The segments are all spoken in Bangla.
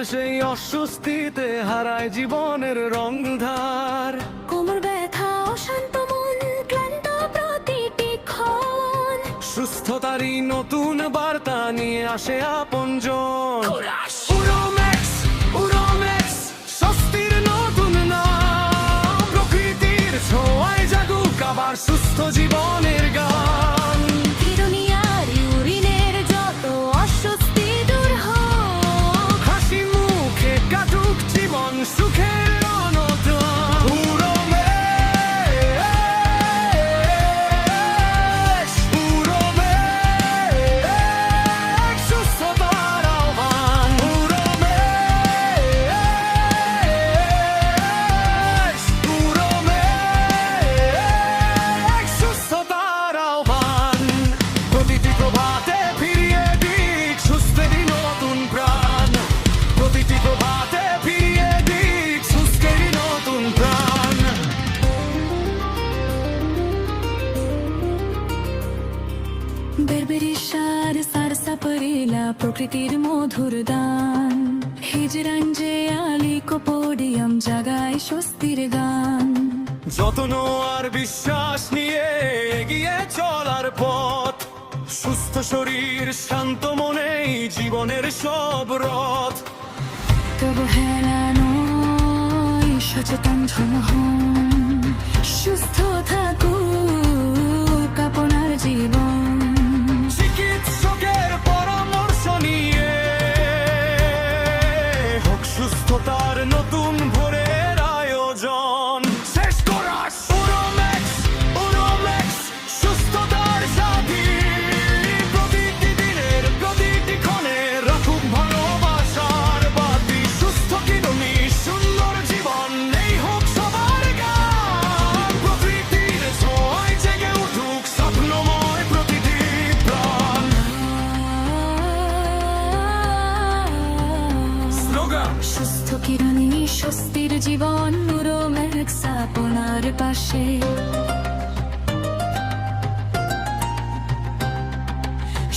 সেই অস্বস্তিতে হারায় জীবনের রংধার। কোমর ব্যথা, অশান্ত মন, ক্লান্ত প্রতিটি ক্ষণ, সুস্থতারই নতুন বার্তা নিয়ে আসে আপনজন। কোরাস। উরোম্যাক্স, উরোম্যাক্স, স্বস্তির নতুন নাম। প্রকৃতির ছোঁয়ায় জাগুক আবার সুস্থ জীবনের গান। হিরোনিয়ার ইউরিনের যত অস্বস্তি দূর হোক, হাসি মুখে কাটুক জীবন সুখের অনদান। উরোম্যাক্স, উরোম্যাক্স, সুস্থতার আহ্বান। উরোম্যাক্স, উরোম্যাক্স, সুস্থতার আহ্বান। প্রতিটি প্রভাতে ফিরিয়ে দিক সুস্থেরই নতুন প্রাণ। প্রতিটি প্রভাতে ফিরিয়ে দিক সুস্থেরই নতুন প্রাণ। বেরবেরি সার সাপরিলা প্রকৃতির মধুর দান। হিজরাঞ্জে আলি কোপোডিয়াম জাগায় স্বস্তির গান। যত্ন আর বিশ্বাস নিয়ে এগিয়ে চলার পথ। সুস্থ শরীর, শান্ত মনেই জীবনের সব রথ। তবু হেলা নয়, সচেতন জন হন, সুস্থ থাকুক আপনার জীবন। চিকিৎসকের পরামর্শ নিয়ে হোক সুস্থতার নতুন ভোরের আয়োজন। শেষ কোরাস। উরোম্যাক্স, উরোম্যাক্স, সুস্থতার সাথী। প্রতিটি দিনের প্রতিটি ক্ষণে রাখুক ভালোবাসার বাতি। সুস্থ কিরণী, সুন্দর জীবন এই হোক সবার গান। প্রকৃতির ছোঁয়ায় জেগে উঠুক স্বপ্নময় প্রতিটি প্রাণ। স্লোগান। সুস্থ কিরণী, স্বস্তির জীবন, উরোম্যাক্স আপনার পাশে।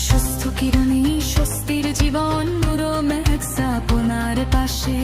সুস্থ কিরণী, স্বস্তির জীবন, উরোম্যাক্স আপনার পাশে।